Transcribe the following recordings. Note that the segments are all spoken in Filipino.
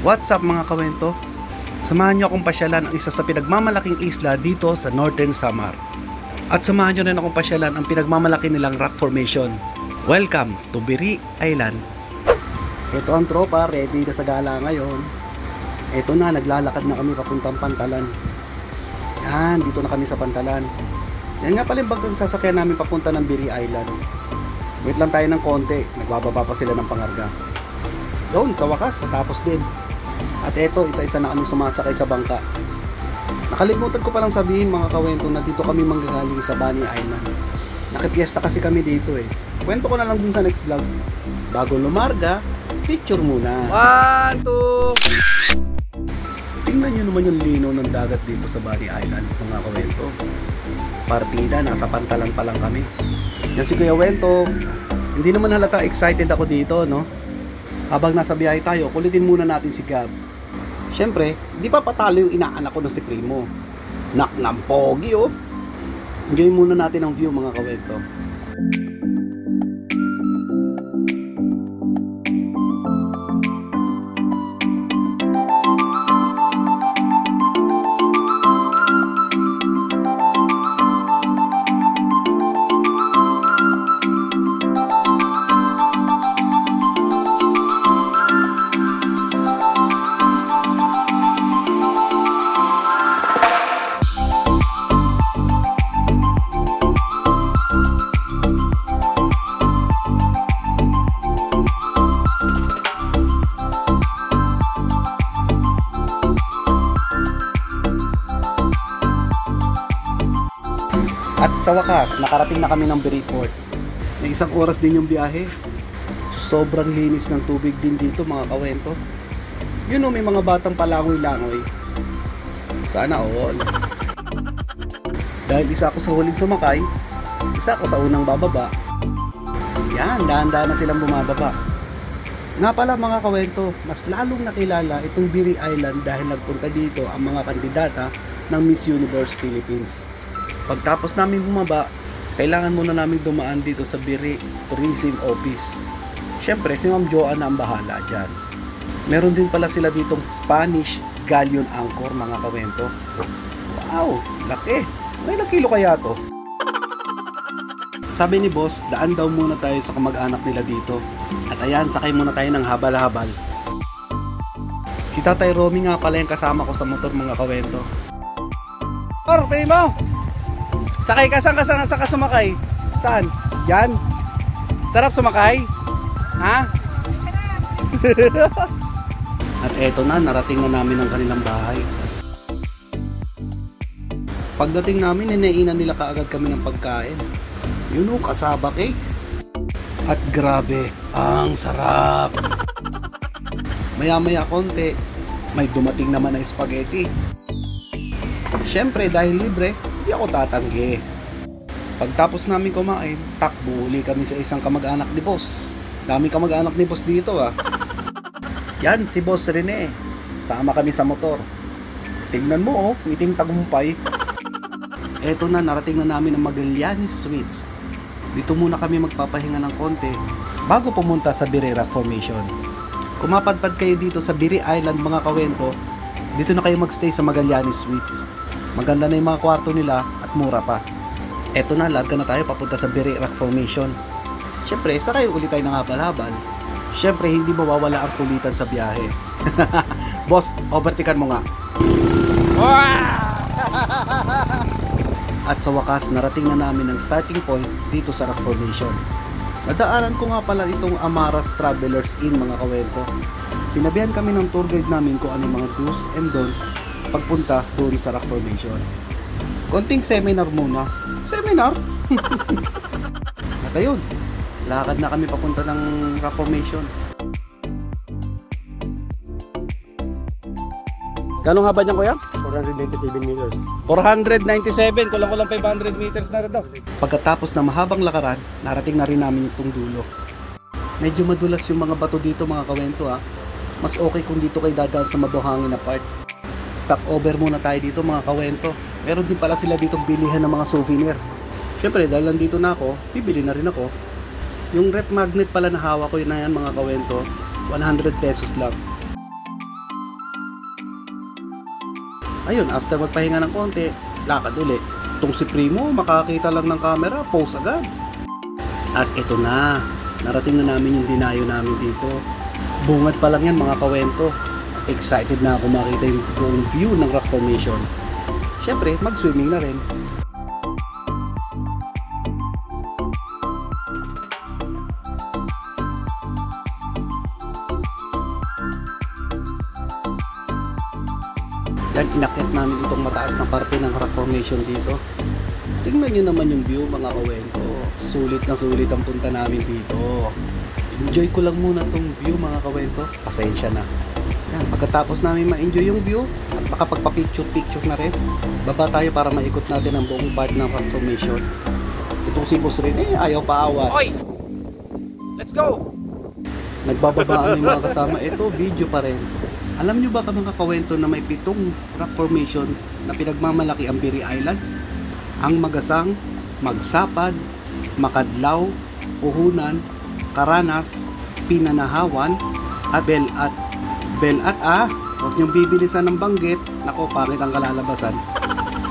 What's up mga kawento? Samahan nyo akong pasyalan ang isa sa pinagmamalaking isla dito sa Northern Samar. At samahan nyo rin akong pasyalan ang pinagmamalaki nilang rock formation. Welcome to Biri Island. Ito ang tropa, ready na sa gala ngayon. Ito na, naglalakad na kami papuntang Pantalan. Yan, dito na kami sa Pantalan. Yan nga pala yung bagang sasakyan namin papunta ng Biri Island. Wait lang tayo ng konti, nagbababa pa sila ng pangarga. Doon, sa wakas, natapos din. At eto, isa-isa na kami sumasakay sa bangka. Nakalimutan ko palang sabihin mga kawento na dito kami manggagaling sa Bani Island. Nakipiesta kasi kami dito eh. Kwento ko na lang dun sa next vlog. Bago lumarga, picture muna. 1, 2. Tingnan nyo naman yung linaw ng dagat dito sa Bani Island mga kawento. Partida, nasa Pantalan pa lang kami. Yan si Kuya Wento. Hindi naman halata excited ako dito, no? Habang nasa biyahe tayo, kulitin muna natin si Gab. Siyempre, di pa patalo yung inaanak ko ng si Primo. Nak ng pogi, oh. Enjoy muna natin ang view, mga kawento. At sa wakas, nakarating na kami ng Biri Port. May 1 oras din yung biyahe. Sobrang linis ng tubig din dito mga kawento. Yun o, may mga batang palangoy-langoy. Sana all. Dahil isa ako sa huling sumakay, isa ako sa unang bababa. Yan, dahan-dahan na silang bumababa. Nga pala mga kawento, mas lalong nakilala itong Biri Island dahil nagpunta dito ang mga kandidata ng Miss Universe Philippines. Pagtapos namin bumaba, kailangan muna namin dumaan dito sa Biri Tourism Office. Siyempre, si Ma'am Joanna ang bahala dyan. Meron din pala sila ditong Spanish Galleon Anchor, mga kawento. Wow, laki. May ilang kilo kaya to? Sabi ni boss, daan daw muna tayo sa kamag-anak nila dito. At ayan, sakay muna tayo ng habal-habal. Si Tatay Romy nga pala yung kasama ko sa motor, mga kawento. Or, Primo! Sakay ka, saan ka sumakay? Saan? Yan? Sarap sumakay? Ha? At eto na, narating na namin ang kanilang bahay. Pagdating namin, ninainan nila kaagad kami ng pagkain. Yun o, kasaba cake. At grabe, ang sarap. Maya-maya konti, may dumating naman na spaghetti. Siyempre, dahil libre, di ako tatanggi. Pagtapos namin kumain, takbo uli kami sa isang kamag-anak ni boss. Daming kamag-anak ni boss dito ah. Yan, si Boss Rene. Sama kami sa motor. Tingnan mo oh, ngiting tagumpay. Eto na, narating na namin ang Magallanes Suites. Dito muna kami magpapahinga ng konti bago pumunta sa Biri Rock Formation. Kumapadpad kayo dito sa Biri Island mga kawento, dito na kayo magstay sa Magallanes Suites. Maganda na yung mga kwarto nila at mura pa. Eto na, larga na tayo papunta sa Biri Rock Formation. Siyempre, sakay ulit tayo ng habal-habal. Siyempre, hindi mawawala ang kulitan sa biyahe. Boss, overtikan mo nga. At sa wakas, narating na namin ang starting point dito sa Rock Formation. Nadaanan ko nga pala itong Amaras Travelers Inn mga kawento. Sinabihan kami ng tour guide namin kung ano mga do's and don'ts pagpunta doon sa Rock Formation. Konting seminar muna. Seminar? At ayun, lakad na kami papunta ng Rock Formation. Ganong haba niyan, kuya? 497 meters. 497, kulang-kulang 500 meters na ito. Pagkatapos na mahabang lakaran, narating na rin namin itong dulo. Medyo madulas yung mga bato dito mga kawento ha. Mas okay kung dito kayo dadaan sa mabuhangin na part. Stop over muna tayo dito mga kawento. Meron din pala sila ditong bilihan ng mga souvenir. Siyempre dahil nandito na ako, bibili na rin ako. Yung rep magnet pala na hawak ko yun na yan mga kawento, 100 pesos lang. Ayun, after magpahinga ng konti, lakad uli. Itong si Primo, makakita lang ng camera, post agad. At ito na, narating na namin yung dinayo namin dito. Bungad pa lang yan mga kawento. Excited na ako makita yung buong view ng rock formation. Syempre, mag-swimming na rin. Yan, inakyat namin itong mataas na parte ng rock formation dito. Tingnan nyo naman yung view mga kawento. Sulit na sulit ang punta namin dito. Enjoy ko lang muna tong view mga kawento. Pasensya na. Yan, pagkatapos namin ma-enjoy yung view at makapagpa-picture na rin, baba tayo para maikot natin ang buong part ng rock formation. Itong si Boss rin ayaw paawat. Oy! Let's go! Nagbababaan yung mga kasama. Ito, video pa rin. Alam nyo ba mga kawento na may 7 rock formation na pinagmamalaki ang Biri Island? Ang Magasang, Magsapad, Makadlaw, Uhunan, Karanas, Pinanahawan, at Belat. Belat huwag niyong bibilisan ng banggit. Nako, pangit ang kalalabasan.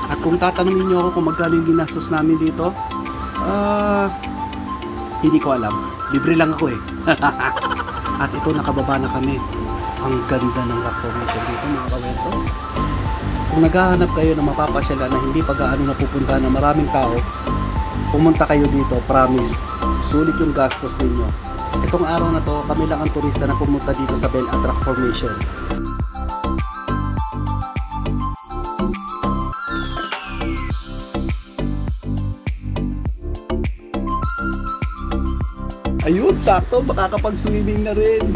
At kung tatanungin niyo ako kung magkano yung ginastos namin dito, hindi ko alam. Libre lang ako eh. At ito, nakababa na kami. Ang ganda ng rock formation dito mga kawento. Kung naghahanap kayo ng mapapasyalan na hindi pa gaano napupunta ng maraming tao, pumunta kayo dito, promise. Sulit yung gastos ninyo. Itong araw na to, kami lang ang turista na pumunta dito sa Belat Rock Formation. Ayun, sakto, makakapag-swimming na rin.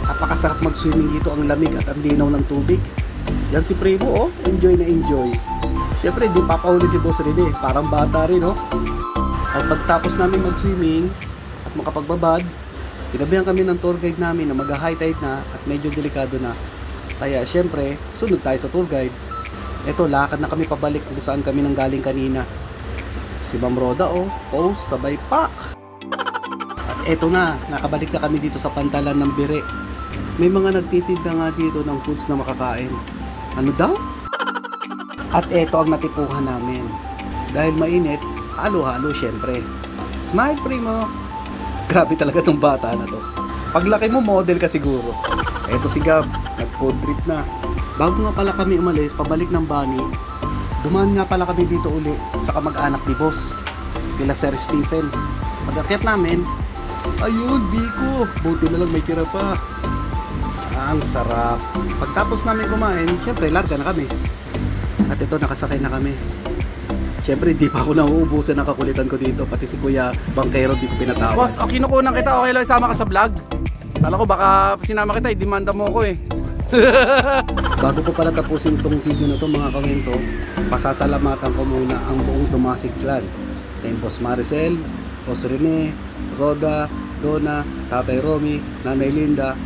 Napakasarap mag-swimming dito, ang lamig at ang linaw ng tubig. Yan si Primo, enjoy na enjoy. Siyempre, di papahuli si Boss Rene, parang bata rin, At pagtapos namin mag-swimming at makapagbabad, sinabihan kami ng tour guide namin na mag-high tide na at medyo delikado na. Kaya siyempre, sunod tayo sa tour guide. Eto, lakad na kami pabalik kung saan kami nanggaling kanina. Si Ma'am Roda, post, sabay pak! At eto na, nakabalik na kami dito sa pantalan ng Biri. May mga nagtitinda nga dito ng foods na makakain. Ano daw? At eto ang natipuhan namin. Dahil mainit, halo-halo syempre. Smile, Primo! Grabe talaga tong bata na to. Paglaki mo, model ka siguro. Eto si Gab, nag-food trip na. Bago nga pala kami umalis, pabalik ng Bani, dumaan nga pala kami dito uli sa kamag-anak ni Boss, kila Sir Stephen. Pag-akyat namin, ayun, Biko, buti na lang may tira pa. Ang sarap. Pagtapos namin kumain, syempre larga na kami. At ito, nakasakay na kami. Syempre, di pa ako nauubusan ng kakulitan ko dito. Pati si Kuya Bangkero di ko pinatawad. Boss, kinukunan kita, okay lang isama ka sa vlog. Kala ko baka sinama kita, demanda mo ko eh. Bago ko pala tapusin itong video na to mga kawento, pasasalamatan ko muna ang buong Dumasig clan. Kay Boss Maricel, Boss Rene, Roda, Donna, Tatay Romy, Nanay Linda,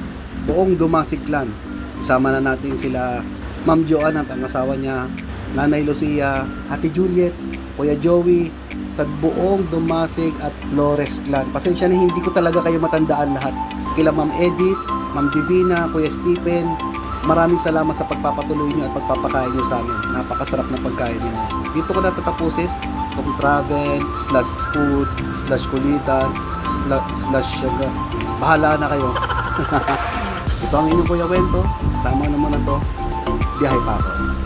buong Dumasig clan. Isama na natin sila Ma'am Joan at ang asawa niya, Nanay Lucia, Ate Juliet, Kuya Joey, sa buong Dumasig at Flores clan. Pasensya na hindi ko talaga kayo matandaan lahat. Kila Ma'am Edith, Ma'am Divina, Kuya Stephen, maraming salamat sa pagpapatuloy nyo at pagpapakain nyo sa amin. Napakasarap na pagkain nyo. Dito ko na tatapusin itong travel, /food, /kulitan, bahala na kayo. Ito ang inyong Kuya Wento. Tama naman na to. Biyahe pa ako.